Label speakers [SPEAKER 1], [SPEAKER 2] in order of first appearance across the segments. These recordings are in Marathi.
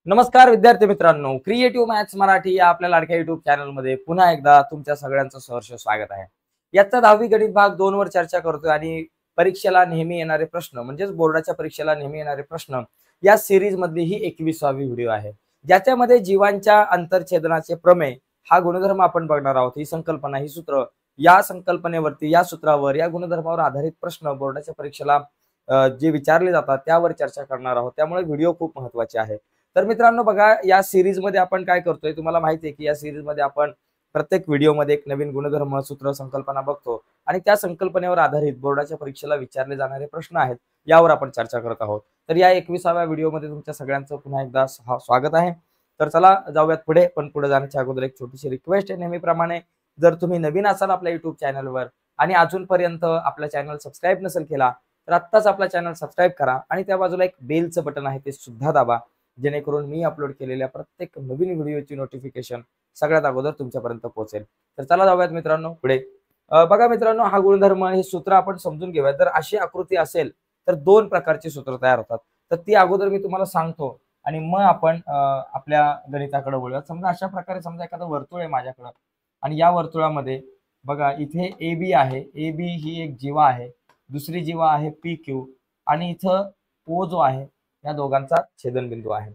[SPEAKER 1] नमस्कार विद्यार्थी मित्रांनो, क्रिएटिव्ह मॅथ्स मराठी या आपल्या लाडक्या युट्यूब चॅनलमध्ये पुन्हा एकदा तुमच्या सगळ्यांचं सहर्ष स्वागत आहे. याचा 10वी गणित भाग 2 वर चर्चा करतोय आणि परीक्षेला नेहमी येणारे प्रश्न म्हणजेच बोर्डाच्या परीक्षेला नेहमी येणारे प्रश्न या सिरीज मधली ही 21वी व्हिडिओ आहे, ज्याच्यामध्ये जीवांच्या अंतरछेदनाचे प्रमेय हा गुणधर्म आपण बघणार आहोत. ही संकल्पना, ही सूत्र, या संकल्पनेवरती, या सूत्रावर, या गुणधर्मावर आधारित प्रश्न बोर्डाच्या परीक्षेला जे विचारले जातात त्यावर चर्चा करणार आहोत. त्यामुळे व्हिडिओ खूप महत्त्वाचे आहे. तर मित्रांनो बघा, या सिरीज मध्ये आपण काय करतोय, तुम्हाला माहिती आहे की या सिरीज मध्ये आपण प्रत्येक व्हिडिओमध्ये एक नवीन गुणधर्म, सूत्र, संकल्पना बघतो आणि त्या संकल्पनेवर आधारित बोर्डाच्या परीक्षेला विचारले जाणारे प्रश्न आहेत यावर आपण चर्चा करत आहोत. तर या 21व्या व्हिडिओमध्ये तुमच्या सगळ्यांचं पुन्हा एकदा स्वागत आहे. तर चला जाऊयात पुढे. पण पुढे जाण्याच्या अगोदर एक छोटीशी रिक्वेस्ट आहे. नेहमीप्रमाणे जर तुम्ही नवीन असाल आपल्या युट्यूब चॅनलवर आणि अजूनपर्यंत आपला चॅनल सबस्क्राईब नसेल केला तर आत्ताच आपला चॅनल सबस्क्राईब करा आणि त्या बाजूला एक बेलचं बटन आहे ते सुद्धा दाबा, जेणेकरून मी अपलोड केलेल्या प्रत्येक नवीन व्हिडिओची नोटिफिकेशन सगळ्यात अगोदर तुमच्यापर्यंत पोहोचेल. तर चला जाऊयात मित्रांनो पुढे. बघा मित्रांनो, हा गुणधर्म, हे सूत्र आपण समजून घेऊया. जर अशी आकृती असेल तर दोन प्रकारची सूत्र तयार होतात. तर ती अगोदर मी तुम्हाला सांगतो आणि मग आपण आपल्या गणिताकडे वळूया. समजा अशा प्रकारे, समजा एखादं वर्तुळ आहे माझ्याकडे आणि या वर्तुळामध्ये बघा इथे ए बी आहे. ए बी ही एक जीवा आहे, दुसरी जीवा आहे पी क्यू आणि इथं ओ जो आहे या दोघांचा छेदनबिंदू आहे.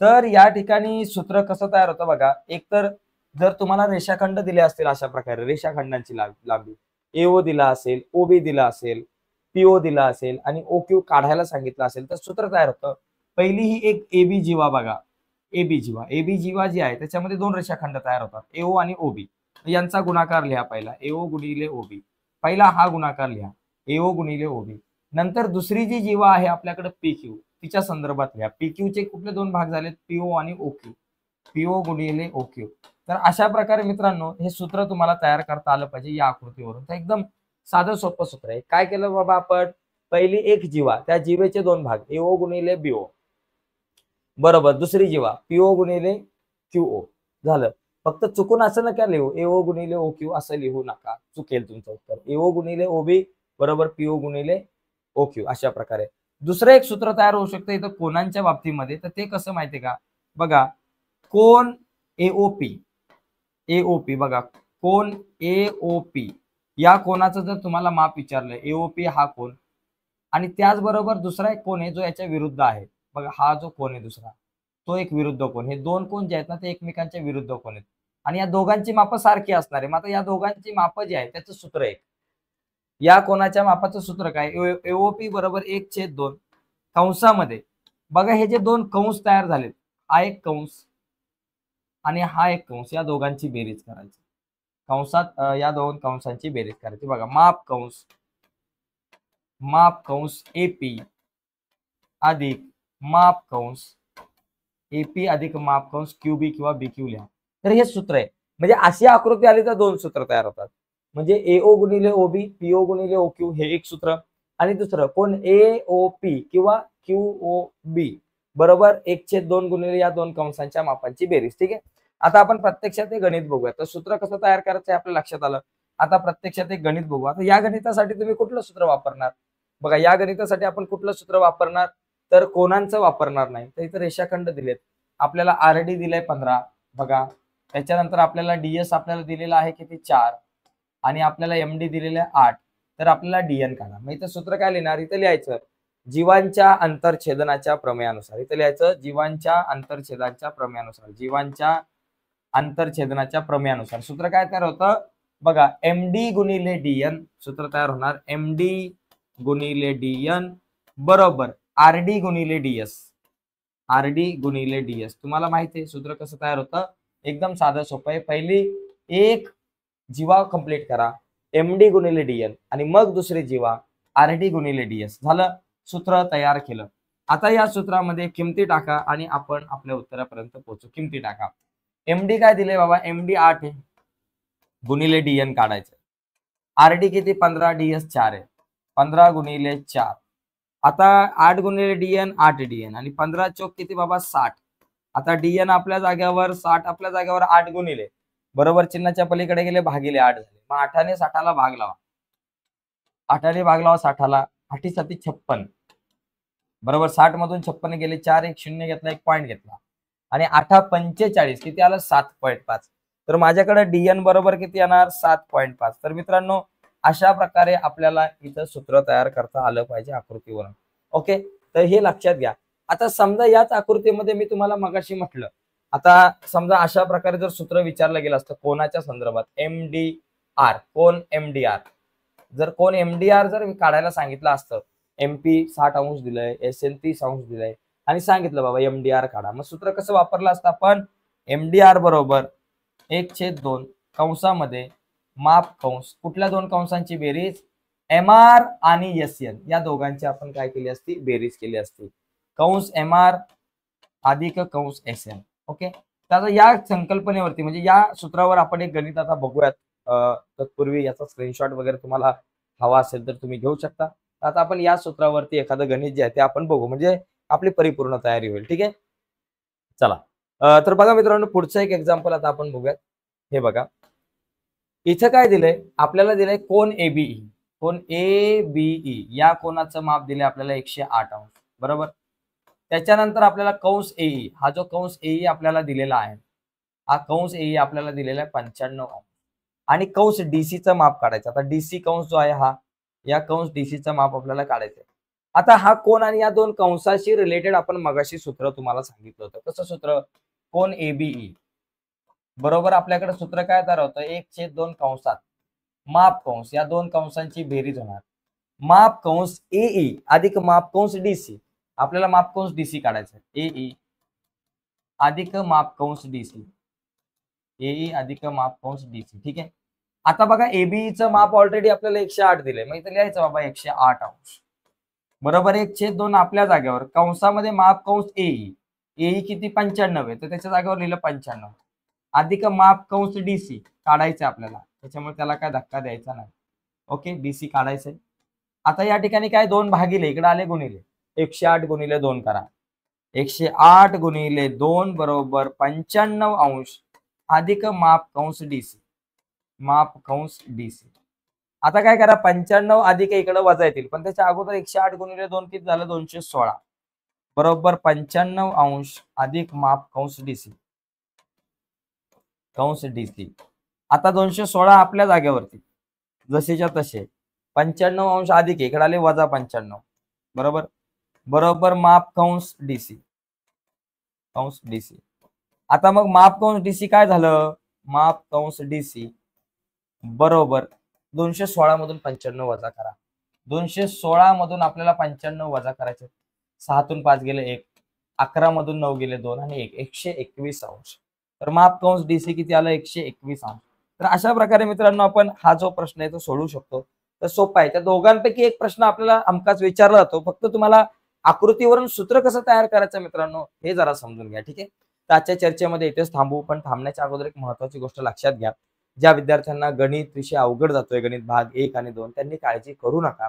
[SPEAKER 1] तर या ठिकाणी सूत्र कसं तयार होतं बघा. एकतर जर तुम्हाला रेषाखंड दिले असतील अशा प्रकारे, रेषाखंडांची लांबी एओ दिला असेल, ओबी दिला असेल, पीओ दिला असेल आणि ओक्यू काढायला सांगितलं असेल तर सूत्र तयार होतं. पहिली ही एक एबी जीवा बघा, एबी जीवा जी आहे त्याच्यामध्ये दोन रेषाखंड तयार होतात, एओ आणि ओबी. यांचा गुणाकार लिहा पहिला, एओ गुणिले ओबी. पहिला हा गुणाकार लिहा, एओ गुणिले ओबी. नंतर दुसरी जी जीवा आहे आपल्याकडे पी क्यू, तिच्या संदर्भात लिहा. पी क्यू चे कुठले दोन भाग झालेत, पीओ आणि ओक्यू, पीओ गुणिले ओक्यू. तर अशा प्रकारे मित्रांनो हे सूत्र तुम्हाला तयार करता आलं पाहिजे या आकृतीवरून. तर एकदम साधं सोपं सूत्र आहे. काय केलं बाबा आपण, पहिली एक जीवा, त्या जीवेचे दोन भाग, एओ गुणिले बीओ बरोबर, दुसरी जीवा पीओ गुणिले क्यूओ झालं. फक्त चुकून असं नका लिहू एओ गुणिले ओ क्यू असं लिहू नका, चुकेल तुमचं उत्तर. एओ गुणिले ओबी बरोबर पीओ गुणिले ओ क्यू. अशा प्रकारे दुसरं एक सूत्र तयार होऊ शकतं इथं कोनांच्या बाबतीमध्ये. तर ते कसं माहितीये का, बघा कोन एओपी, एओपी बघा, कोन एओपी या कोनाचं जर तुम्हाला माप विचारलं, एओपी हा कोन आणि त्याचबरोबर दुसरा एक कोन आहे जो याच्या विरुद्ध आहे बघा, हा जो कोन आहे दुसरा तो एक विरुद्ध कोन. हे दोन कोन जे आहेत ना ते एकमेकांच्या विरुद्ध कोन आहेत आणि या दोघांची माप सारखी असणार आहे. मात्र या दोघांची माप जी आहे त्याचं सूत्र आहे. या कोनाच्या मापाचं सूत्र काय, एओपी बरोबर 1/2 कंसामध्ये बघा हे जे दोन कंस तयार झालेत, हा एक कंस आणि हा एक कंस, या दोघांची बेरीज करायची. कंसात या दोन कंसांची बेरीज करायची. बघा माप कंस एपी अधिक माप कंस एपी अधिक माप कंस क्यूबी किंवा बीक्यू लिहा. तर हे सूत्र आहे. म्हणजे अशी आकृती आली तर दोन सूत्र तयार होतात. म्हणजे एओ गुणिले ओबी, पीओ गुणिले ओक्यू हे एक सूत्र आणि दुसरं कोण एओपी किंवा क्यूओबी बरोबर 1/2 गुणिले या दोन कंसांच्या मापांची बेरीज. ठीक आहे. आता आपण प्रत्यक्षात हे गणित बघूया. तर सूत्र कसं तयार करायचं हे आपल्या लक्षात आलं. आता प्रत्यक्षात एक गणित बघू. आता या गणितासाठी तुम्ही कुठलं सूत्र वापरणार बघा, या गणितासाठी आपण कुठलं सूत्र वापरणार, तर कोनांचं वापरणार नाही. तर इथं रेषाखंड दिलेत आपल्याला, आरडी दिलंय 15 बघा, त्याच्यानंतर आपल्याला डीएस आपल्याला दिलेला आहे किती 4 आणि आपल्याला एमडी दिलेलं आहे 8. तर आपल्याला डीएन काढा. मग इथं सूत्र काय लिहिणार, इथं लिहायचं जीवांच्या अंतरछेदनाच्या प्रमेयानुसार. इथं लिहायचं जीवांच्या अंतरछेदाच्या प्रमेयानुसार, जीवांच्या अंतरछेदनाच्या प्रमेयानुसार. सूत्र काय तयार होतं बघा, एमडी गुणिले डीएन सूत्र तयार होणार, एमडी गुणिले डीएन बरोबर आरडी गुणिले डीएस, आरडी गुणिले डीएस. तुम्हाला माहिती आहे सूत्र कसं तयार होतं, एकदम साधं सोपं आहे. पहिली एक जीवा कंप्लीट करा, एमडी गुणिले डीएन आणि मग दुसरी जीवा आरडी गुणिले डीएस. झालं, सूत्र तयार केलं. आता या सूत्रामध्ये किमती टाका आणि आपण आपल्या उत्तरापर्यंत पोहोचू. किमती टाका. एमडी काय दिले बाबा, एमडी 8 आहे गुणिले डीएन काढायचं. आरडी किती 15, डीएस 4 आहे, 15 गुणिले 4. आता 8 गुणिले डीएन 8 डीएन आणि 15 चौक किती बाबा 60. आता डीएन आपल्या जागेवर 60, आपल्या जागेवर 8 गुणिले बरोबर चिन्हाच्या पलीकडे गेले भागिले 8 झाले. मग 8ने 60ला भाग लावा, 8ने भाग लावा 60ला, 8 7 56 बरोबर. 60 मधून 56 गेले, 4 1 0 घेतला, 1 पॉईंट घेतला. आणि 8×45 किती आलं 7.5. तर माझ्याकडे DN बरोबर किती येणार 7.5. तर मित्रांनो अशा प्रकारे आपल्याला इथं सूत्र तयार करता आलं पाहिजे आकृतीवरून. ओके, तर हे लक्षात घ्या. आता समजा याच आकृतीमध्ये मी तुम्हाला मगाशी म्हटलं, आता समजा अशा प्रकारे जर सूत्र विचारलं गेलं असतं कोणाच्या संदर्भात MDR, कोण MDR, जर कोण MDR जर काढायला सांगितलं असतं, MP 60 अंश दिलंय, SN 30 अंश दिलंय आणि सांगितलं बाबा MDR काढा, मग सूत्र कसं वापरलं असतं आपण? MDR बरोबर 1/2 कंसामध्ये माप कंस, कुठल्या दोन कंसांची बेरीज? MR आणि SN या दोघांची आपण काय केली असती? बेरीज केली असती. कंस MR अधिक कंस SN. ओके, तर या संकल्पनेवरती म्हणजे या सूत्रावर आपण एक गणित आता बघूयात. तत्पूर्वी याचा स्क्रीनशॉट वगैरे तुम्हाला हवा असेल तर तुम्ही घेऊ शकता. आता आपण या सूत्रावरती एखादं गणित जे आहे ते आपण बघू, म्हणजे आपली परिपूर्ण तयारी होईल. ठीक आहे, चला. तर बघा मित्रांनो, पुढचं एक एक्झाम्पल आता आपण बघूयात. हे बघा, इथं काय दिलंय आपल्याला? दिलंय कोन ABE. कोन ABE या कोनाचं माप दिले आपल्याला 108 अंश, बरोबर. त्याच्यानंतर आपल्याला कंस AE, हा जो कंस AE आपल्याला दिलेला आहे, हा कंस AE आपल्याला दिलेला आहे 95 अंश. आणि कंस DCचं माप काढायचं. आता DC कंस जो आहे हा, या कंस DCचं माप आपल्याला काढायचं आहे. आता हा कोन आणि या दोन कंसाशी रिलेटेड आपण मगाशी सूत्र तुम्हाला सांगितलं होतं. कसं सूत्र? कोन ABE बरोबर आपल्याकडे सूत्र काय तयार होतं? 1/2 कंसात माप कंस, या दोन कंसांची बेरीज होणार. माप कंस AE अधिक माप कंस DC. आपल्याला माप कंस DC काढायचं आहे. AE अधिक माप कंस DC. AE अधिक माप कंस DC. ठीक आहे. आता बघा ABEचं माप ऑलरेडी आपल्याला 108 दिलंय. मग इथं लिहायचं बाबा 108 अंश. बरोबर 1/2 आपल्या जागेवर कंसामध्ये माप कंस AE. AE किती? 95 आहे. तर त्याच्या जागेवर लिहिलं 95. अधिक माप कंस DC काढायचं आपल्याला. त्याच्यामुळे त्याला काय धक्का द्यायचा नाही. ओके, DC काढायचंय. आता या ठिकाणी काय 2 भागिले इकडे आले गुणिले. 108 गुणिले 2 करा. 108 गुणिले 2 बरोबर 95 अंश अधिक माप कंस DC. माप कंस DC. आता काय करा, 95 अधिक इकडे वजा येतील, पण त्याच्या अगोदर 108 गुणिले 2 किती झालं? 216 बरोबर 95 अंश अधिक माप कंस DC. कंस DC. आता 216 आपल्या जागेवरती जसेच्या तसे 95 अंश अधिक इकडे आले वजा 95 बरोबर बरोबर माप कंस DC. कंस DC. आता मग माप कंस DC काय झालं? माप कंस DC बरोबर 216 मधून 95 वजा करा. 216 मधून आपल्याला 95 वजा करायचे. 6 तून 5 गेले 1, 11 मधून 9 गेले 2 आणि 1, 121 अंश. तर माप कंस DC किती आलं? 121 अंश. तर अशा प्रकारे मित्रांनो आपण हा जो प्रश्न आहे तो सोडवू शकतो. तर सोपा आहे. त्या दोघांपैकी एक प्रश्न आपल्याला हमखास विचारला जातो. फक्त तुम्हाला आकृतीवरून सूत्र कसं तयार करायचं मित्रांनो हे जरा समजून घ्या. ठीक आहे, तर आजच्या चर्चेमध्ये इथेच थांबू. पण थांबण्याच्या अगोदर एक महत्त्वाची गोष्ट लक्षात घ्या. ज्या विद्यार्थ्यांना गणित विषय अवघड जातोय, गणित भाग 1 आणि 2, त्यांनी काळजी करू नका.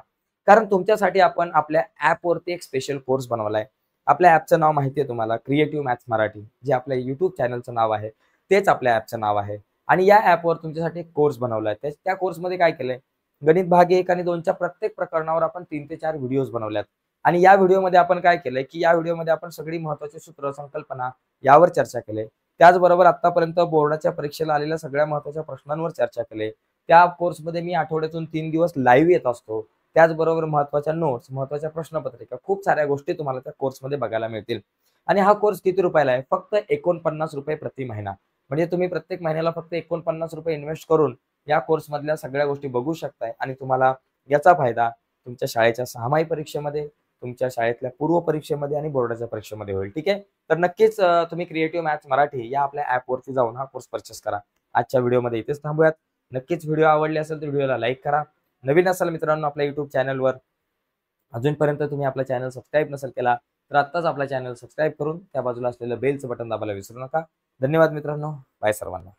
[SPEAKER 1] कारण तुमच्यासाठी आपण आपल्या ॲपवरती एक स्पेशल कोर्स बनवलाय. आपल्या ॲपचं नाव माहिती आहे तुम्हाला, क्रिएटिव्ह मॅथ्स मराठी, जे आपल्या YouTube चॅनलचं नाव आहे, तेच आपल्या ॲपचं नाव आहे. आणि या ॲपवर तुमच्यासाठी एक कोर्स बनवलाय. त्या कोर्समध्ये काय केलंय? गणित भाग 1 आणि 2च्या प्रत्येक प्रकरणावर आपण 3 ते 4 व्हिडिओज बनवल्यात. आणि या व्हिडिओमध्ये आपण काय केलंय, की या व्हिडिओमध्ये आपण सगळी महत्त्वाची सूत्र, संकल्पना यावर चर्चा केली. त्याचबरोबर आतापर्यंत बोर्डाच्या परीक्षेला आलेल्या सगळ्या महत्त्वाच्या प्रश्नांवर चर्चा केली. त्या कोर्समध्ये मी आठवड्यातून 3 दिवस लाईव्ह येत असतो. त्याचबरोबर महत्त्वाच्या नोट्स, महत्त्वाच्या प्रश्नपत्रिका, खूप साऱ्या गोष्टी तुम्हाला त्या कोर्समध्ये बघायला मिळतील. आणि हा कोर्स किती रुपयाला आहे? फक्त 49 रुपये प्रति महिना. म्हणजे तुम्ही प्रत्येक महिन्याला फक्त 49 रुपये इन्व्हेस्ट करून या कोर्समधल्या सगळ्या गोष्टी बघू शकताय आणि तुम्हाला याचा फायदा तुमच्या शाळेच्या 6माही परीक्षेमध्ये, तुमच्या शाळेतल्या पूर्व परीक्षेमध्ये आणि बोर्डाच्या परीक्षेमध्ये होईल. ठीक आहे, तर नक्कीच तुम्ही क्रिएटिव्ह मॅथ्स मराठी या आपल्या ॲपवरती जाऊन हा कोर्स परचेस करा. आजच्या व्हिडिओमध्ये इथेच थांबूयात. नक्कीच व्हिडिओ आवडले असेल तर व्हिडिओला लाईक करा. नवीन असाल मित्रांनो आपल्या YouTube चॅनलवर, अजूनपर्यंत तुम्ही आपला चॅनल सबस्क्राईब नसेल केला तर आत्ताच आपला चॅनल सबस्क्राईब करून त्या बाजूला असलेलं बेलचं बटन दाबायला विसरू नका. धन्यवाद मित्रांनो. बाय सर्वांना.